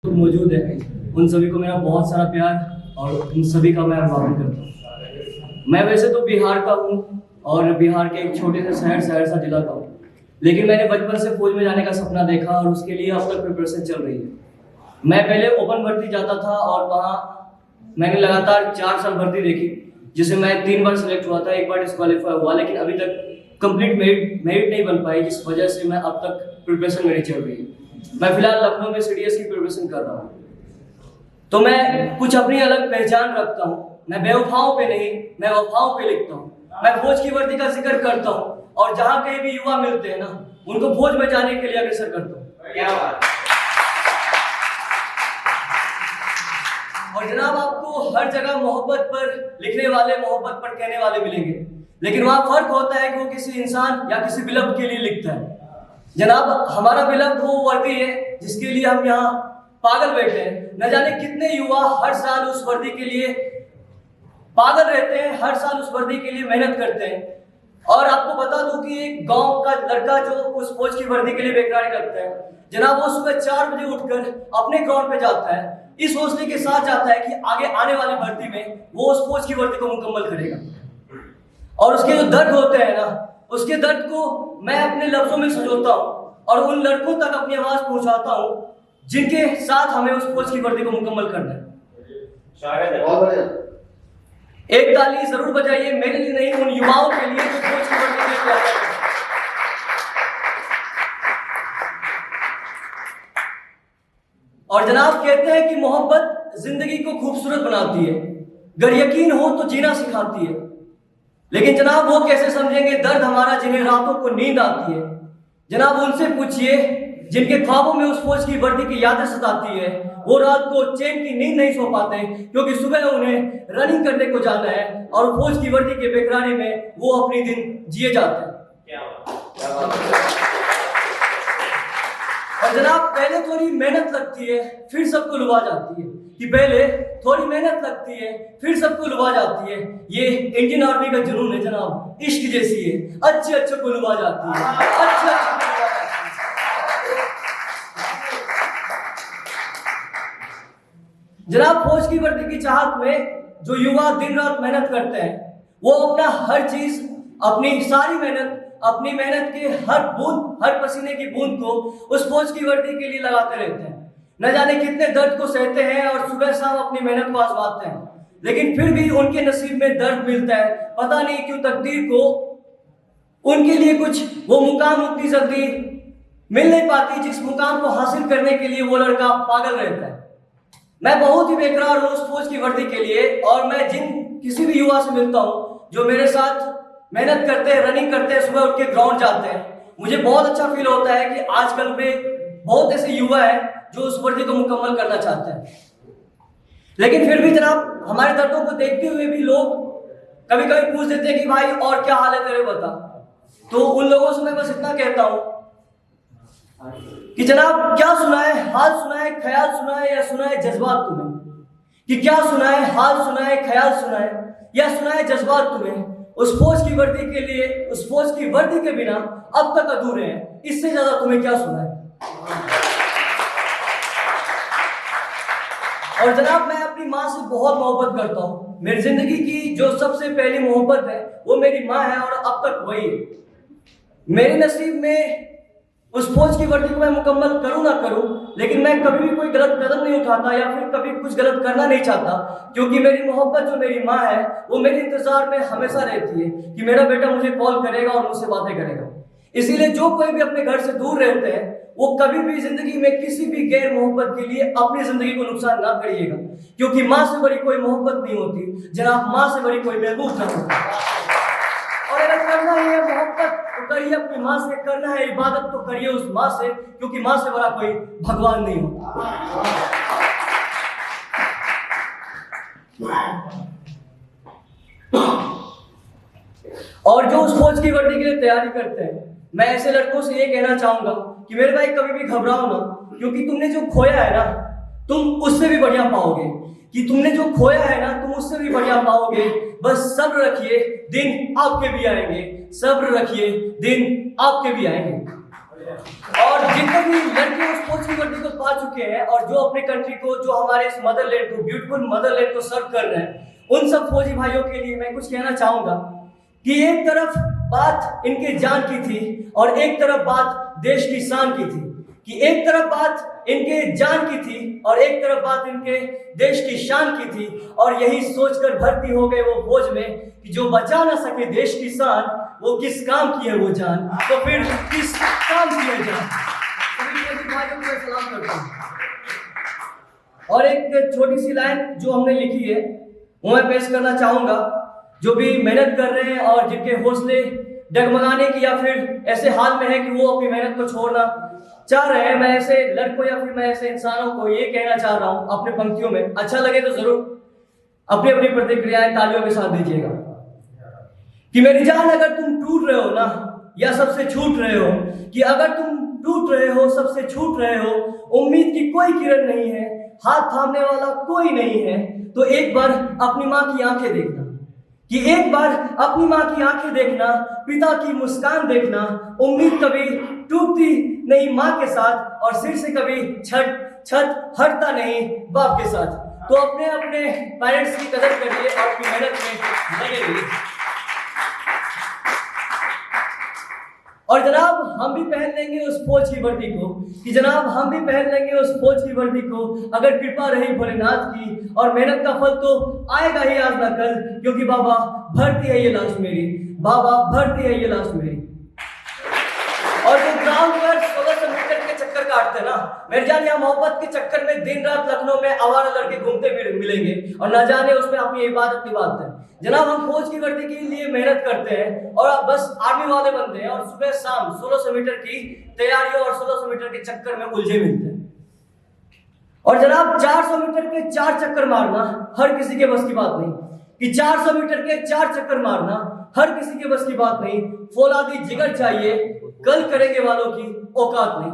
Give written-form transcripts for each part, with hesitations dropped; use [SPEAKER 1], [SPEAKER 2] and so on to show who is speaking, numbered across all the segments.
[SPEAKER 1] मौजूद है, उन सभी को मेरा बहुत सारा प्यार और उन सभी का मैं अभिवादन करता हूँ। मैं वैसे तो बिहार का हूँ और बिहार के एक छोटे से शहर सहरसा जिला का हूँ, लेकिन मैंने बचपन से फौज में जाने का सपना देखा और उसके लिए अब तक प्रिपरेशन चल रही है। मैं पहले ओपन भर्ती जाता था और वहाँ मैंने लगातार 4 साल भर्ती देखी, जिसे मैं 3 बार सेलेक्ट हुआ था, 1 बार डिस्क्वालीफाई हुआ, लेकिन अभी तक कंप्लीट मेरिट नहीं बन पाई, जिस वजह से मैं अब तक प्रिपरेशन मेरी चल रही है। मैं फिलहाल लखनऊ में सीडीएस की प्रिपरेशन कर रहा हूँ। तो मैं कुछ अपनी अलग पहचान रखता हूँ। मैं बेवफाओं पे नहीं, मैं वफाओं पे लिखता हूँ। मैं फौज की वर्दी का जिक्र करता हूँ और जहाँ कहीं भी युवा मिलते हैं ना, उनको फौज में जाने के लिए अग्रसर करता हूँ। क्या बात। और जनाब, आपको हर जगह मोहब्बत पर लिखने वाले, मोहब्बत पर कहने वाले मिलेंगे, लेकिन वहाँ फर्क होता है कि वो किसी इंसान या किसी बिलब के लिए लिखता है। जनाब, हमारा बिलब वो वर्दी है जिसके लिए हम यहाँ पागल बैठे हैं। न जाने कितने युवा हर साल उस वर्दी के लिए पागल रहते हैं, हर साल उस वर्दी के लिए मेहनत करते हैं। और आपको बता दूं कि एक गांव का लड़का जो उस फौज की वर्दी के लिए बेकरारी करता है, जनाब, वो सुबह 4 बजे उठकर अपने ग्राउंड पे जाता है, इस सोचने के साथ जाता है कि आगे आने वाली भर्ती में वो उस फौज की वर्दी को मुकम्मल करेगा। और उसके जो दर्द होते हैं ना, उसके दर्द को मैं अपने लफ्जों में संजोता हूँ और उन लड़कों तक अपनी आवाज पहुंचाता हूँ जिनके साथ हमें उस फौज की वर्दी को मुकम्मल करना है। एक ताली जरूर बजाइए, मेरे लिए नहीं, उन युवाओं के लिए जो फौज की वर्दी के लिए तैयार हैं। और जनाब, कहते हैं कि मोहब्बत जिंदगी को खूबसूरत बनाती है, अगर यकीन हो तो जीना सिखाती है। लेकिन जनाब, वो कैसे समझेंगे दर्द हमारा जिन्हें रातों को नींद आती है। जनाब, उनसे पूछिए जिनके ख्वाबों में उस फौज की वर्दी की यादें सताती है। वो रात को चैन की नींद नहीं सो पाते क्योंकि सुबह उन्हें रनिंग करने को जाना है और फौज की वर्दी के बेकरारी में वो अपनी दिन जिए जाते हैं। और जनाब, पहले थोड़ी मेहनत लगती है, फिर सबको लुभा जाती है। कि पहले थोड़ी मेहनत लगती है, फिर सबको लुभा जाती है। ये इंडियन आर्मी का जुनून है जनाब, इश्क जैसी है, अच्छे को लुभा जाती है, अच्छे को लुभा जाती है। जनाब, फौज की वर्दी की चाहत में जो युवा दिन रात मेहनत करते हैं, वो अपना हर चीज, अपनी सारी मेहनत, अपनी मेहनत के हर बूंद, हर पसीने की बूंद को उस फौज की वर्दी के लिए लगाते रहते हैं। न जाने कितने दर्द को सहते हैं और सुबह शाम अपनी मेहनत को आजमाते हैं, लेकिन फिर भी उनके नसीब में दर्द मिलता है। पता नहीं क्यों तकदीर को उनके लिए कुछ वो मुकाम उतनी जल्दी मिल नहीं पाती जिस मुकाम को हासिल करने के लिए वो लड़का पागल रहता है। मैं बहुत ही बेकरार हूँ उस फौज की वर्दी के लिए, और मैं किसी भी युवा से मिलता हूँ जो मेरे साथ मेहनत करते हैं, रनिंग करते हैं, सुबह उठ के ग्राउंड जाते हैं, मुझे बहुत अच्छा फील होता है कि आजकल में बहुत ऐसे युवा हैं जो उस वर्दी को मुकम्मल करना चाहते हैं। लेकिन फिर भी जनाब, हमारे दर्दों को देखते हुए भी लोग कभी कभी पूछ देते हैं कि भाई और क्या हाल है तेरे, बता। तो उन लोगों से मैं बस इतना कहता हूं कि जनाब, क्या सुना है, हाल सुना है, ख्याल सुना है, या सुना है जज्बात तुम्हें? कि क्या सुना है, हाल सुना है, ख्याल सुना है, या सुना है जज्बात तुम्हें? उस फौज की वर्दी के लिए, उस फौज की वर्दी के बिना अब तक अधूरे हैं, इससे ज्यादा तुम्हें क्या सुना है? और जनाब, मैं अपनी माँ से बहुत मोहब्बत करता हूँ। मेरी जिंदगी की जो सबसे पहली मोहब्बत है वो मेरी माँ है और अब तक वही है। मेरे नसीब में उस फौज की वर्दी को मैं मुकम्मल करूँ ना करूँ, लेकिन मैं कभी भी कोई गलत कदम नहीं उठाता या फिर कभी कुछ गलत करना नहीं चाहता, क्योंकि मेरी मोहब्बत जो मेरी माँ है वो मेरे इंतजार में हमेशा रहती है कि मेरा बेटा मुझे कॉल करेगा और मुझसे बातें करेगा। इसीलिए जो कोई भी अपने घर से दूर रहते हैं, वो कभी भी जिंदगी में किसी भी गैर मोहब्बत के लिए अपनी जिंदगी को नुकसान ना करिएगा, क्योंकि माँ से बड़ी कोई मोहब्बत नहीं होती जनाब, माँ से बड़ी कोई महबूब ना होती। और अगर करना ही है मोहब्बत तो करिए अपनी माँ से, करना है इबादत तो करिए उस माँ से, क्योंकि माँ से बड़ा कोई भगवान नहीं होता। और जो उस फौज की वर्दी के लिए तैयारी करते हैं, मैं ऐसे लड़कों से ये कहना चाहूंगा कि मेरे भाई कभी भी घबराओ ना, क्योंकि तुमने जो खोया है ना, तुम उससे भी बढ़िया पाओगे। कि तुमने जो खोया है ना, तुम उससे भी बढ़िया पाओगे। बस सब्र रखिए, दिन आपके भी आएंगे। सब्र रखिए, दिन आपके भी आएंगे। और जितने भी लड़के उस फौज की वर्दी को पा चुके हैं और जो अपने कंट्री को, जो हमारे इस मदरलैंड को, ब्यूटीफुल मदरलैंड को सर्व कर रहे हैं, उन सब फौजी भाइयों के लिए मैं कुछ कहना चाहूंगा कि एक तरफ बात इनके जान की थी और एक तरफ बात देश की शान की थी, कि एक तरफ बात इनके जान की थी और एक तरफ बात इनके देश की शान की थी, और यही सोचकर भर्ती हो गए वो फौज में कि जो बचा ना सके देश की शान, वो किस काम की है वो जान, तो फिर किस काम की है जान। सभी फौजी भाइयों को सलाम करता हूं। और एक छोटी सी लाइन जो हमने लिखी है वो मैं पेश करना चाहूंगा। जो भी मेहनत कर रहे हैं और जिनके हौसले डगमगाने की या फिर ऐसे हाल में है कि वो अपनी मेहनत को छोड़ना चाह रहे हैं, मैं ऐसे लड़कों या फिर मैं ऐसे इंसानों को ये कहना चाह रहा हूं अपने पंक्तियों में, अच्छा लगे तो जरूर अपनी अपनी प्रतिक्रियाएं तालियों के साथ दीजिएगा, कि मेरी जान अगर तुम टूट रहे हो ना या सबसे छूट रहे हो, कि अगर तुम टूट रहे हो, सबसे छूट रहे हो, उम्मीद की कोई किरण नहीं है, हाथ थामने वाला कोई नहीं है, तो एक बार अपनी माँ की आंखें देखना, कि एक बार अपनी माँ की आंखें देखना, पिता की मुस्कान देखना, उम्मीद कभी टूटती नहीं माँ के साथ और सिर से कभी छत हटता नहीं बाप के साथ। तो अपने अपने पेरेंट्स की कदर करिए और अपनी मेहनत में लगे रहिए। और जनाब हम भी पहन लेंगे उस फौज की वर्दी को, कि जनाब हम भी पहन लेंगे उस फौज की वर्दी को, अगर कृपा रही भोलेनाथ की, और मेहनत का फल तो आएगा ही आज ना कल, क्योंकि बाबा भरती है ये लाश मेरी, बाबा भरती है ये लाश मेरी। और जो ग्राउंड पर 1600 मीटर के चक्कर काटते ना, मेरे जान यहाँ मोहब्बत के चक्कर में दिन रात लखनऊ में आवारा लड़के घूमते मिलेंगे और न जाने उसमें अपनी इबादत निभाते हैं। जनाब हम फौज की वर्दी के लिए मेहनत करते हैं और आप बस आर्मी वाले बनते हैं और सुबह शाम 1600 मीटर की तैयारियों और 1600 मीटर के चक्कर में उलझे मिलते हैं। और जनाब 400 मीटर के 4 चक्कर मारना हर किसी के बस की बात नहीं, कि 400 मीटर के 4 चक्कर मारना हर किसी के बस की बात नहीं। फौलादी जिगर चाहिए, कल करेंगे वालों की औकात नहीं।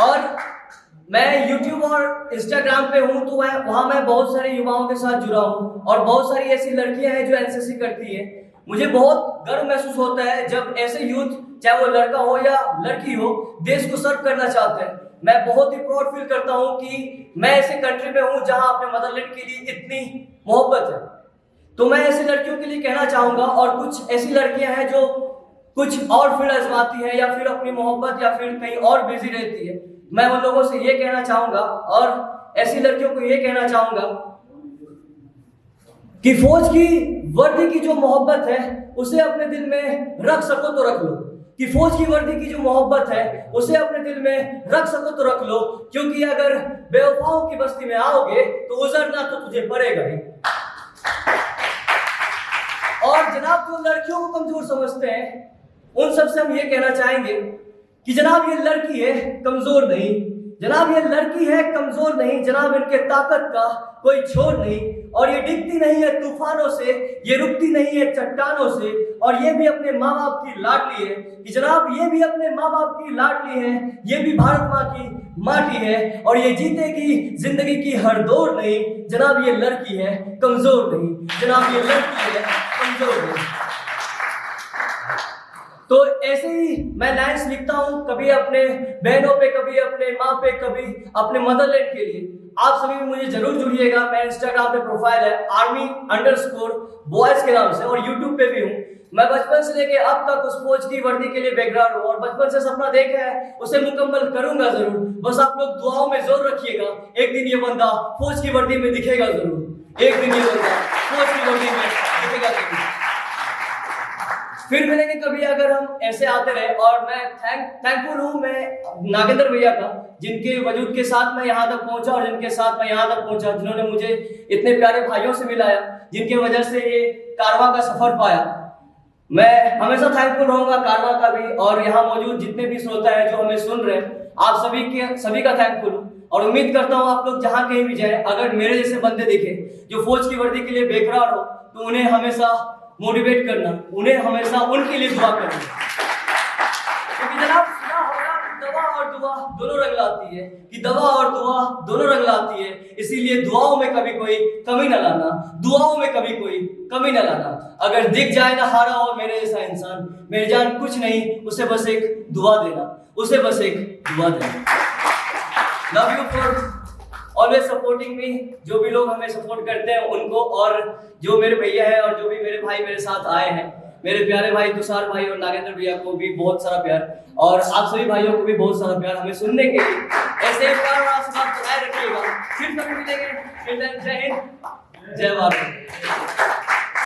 [SPEAKER 1] और मैं YouTube और Instagram पे हूँ, तो वहाँ मैं बहुत सारे युवाओं के साथ जुड़ा हूँ और बहुत सारी ऐसी लड़कियां हैं जो एनसीसी करती हैं। मुझे बहुत गर्व महसूस होता है जब ऐसे यूथ, चाहे वो लड़का हो या लड़की हो, देश को सर्व करना चाहते हैं। मैं बहुत ही प्राउड फील करता हूँ कि मैं ऐसे कंट्री में हूँ जहाँ अपने मदरलैंड के लिए इतनी मोहब्बत है। तो मैं ऐसी लड़कियों के लिए कहना चाहूँगा, और कुछ ऐसी लड़कियां हैं जो कुछ और फील्ड आजमाती है या फिर अपनी मोहब्बत या फिर कहीं और बिजी रहती है, मैं उन लोगों से ये कहना चाहूंगा और ऐसी लड़कियों को ये कहना चाहूंगा कि फौज की वर्दी की जो मोहब्बत है उसे अपने दिल में रख सको तो रख लो, कि फौज की वर्दी की जो मोहब्बत है उसे अपने दिल में रख सको तो रख लो, क्योंकि अगर बेवफाओं की बस्ती में आओगे तो गुजरना तो तुझे पड़ेगा ही। और जनाब जो लड़कियों को कमजोर समझते हैं उन सबसे हम ये कहना चाहेंगे कि जनाब ये लड़की है कमजोर नहीं, जनाब ये लड़की है कमजोर नहीं, जनाब इनके ताकत का कोई छोर नहीं, और ये डिगती नहीं है तूफानों से, ये रुकती नहीं है चट्टानों से, और ये भी अपने माँ बाप की लाडली है, कि जनाब ये भी अपने माँ बाप की लाडली है, ये भी भारत माँ की माटी है, और ये जीतेगी जिंदगी की हर दौर नहीं, जनाब ये लड़की है कमजोर नहीं, जनाब ये लड़की है कमजोर नहीं। तो ऐसे ही मैं लाइन्स लिखता हूं, कभी अपने बहनों पे, कभी अपने माँ पे, कभी अपने मदरलैंड के लिए। आप सभी भी मुझे जरूर जुड़िएगा। मैं इंस्टाग्राम पे प्रोफाइल है army_boys के नाम से, और यूट्यूब पे भी हूँ। मैं बचपन से लेके अब तक उस फौज की वर्दी के लिए बैकग्राउंड हूँ और बचपन से सपना देखा है, उसे मुकम्मल करूंगा जरूर। बस आप लोग दुआओं में जोर रखिएगा, एक दिन ये बंदा फौज की वर्दी में दिखेगा जरूर, एक दिन ये बंदा फौज की वर्दी में दिखेगा जरूर। फिर मिलेंगे कभी अगर हम ऐसे आते रहे। और मैं थैंकफुल हूँ मैं नागेंद्र भैया का, जिनके वजूद के साथ मैं यहाँ तक पहुँचा और जिनके साथ मैं यहाँ तक पहुँचा, जिन्होंने मुझे इतने प्यारे भाइयों से मिलाया, जिनके वजह से ये कारवां का सफर पाया। मैं हमेशा थैंकफुल रहूंगा कारवां का भी, और यहाँ मौजूद जितने भी श्रोता है जो हमें सुन रहे हैं, आप सभी का थैंकफुल हूँ। और उम्मीद करता हूँ आप लोग जहाँ कहीं भी जाए, अगर मेरे जैसे बंदे दिखे जो फौज की वर्दी के लिए बेकरार हो, तो उन्हें हमेशा मोटिवेट करना, उन्हें हमेशा उनके लिए दुआ करना, क्योंकि जनाब सुना होगा कि दवा और दुआ दोनों रंग लाती है, कि दवा और दुआ दोनों रंग लाती है। इसीलिए दुआओं में कभी कोई कमी न लाना, दुआओं में कभी कोई कमी न लाना। अगर दिख जाए ना हारा हो मेरे जैसा इंसान, मेरी जान कुछ नहीं, उसे बस एक दुआ देना, उसे बस एक दुआ देना। Love you for always supporting me. जो भी लोग हमें सपोर्ट करते हैं उनको, और जो मेरे भैया है और जो भी मेरे भाई मेरे साथ आए हैं, मेरे प्यारे भाई तुषार भाई और नागेंद्र भैया को भी बहुत सारा प्यार, और आप सभी भाइयों को भी बहुत सारा प्यार हमें सुनने के लिए। ऐसे ही प्यार और आशीर्वाद बनाए रखिएगा। फिर कभी मिलेंगे। जय हिंद, जय भारत।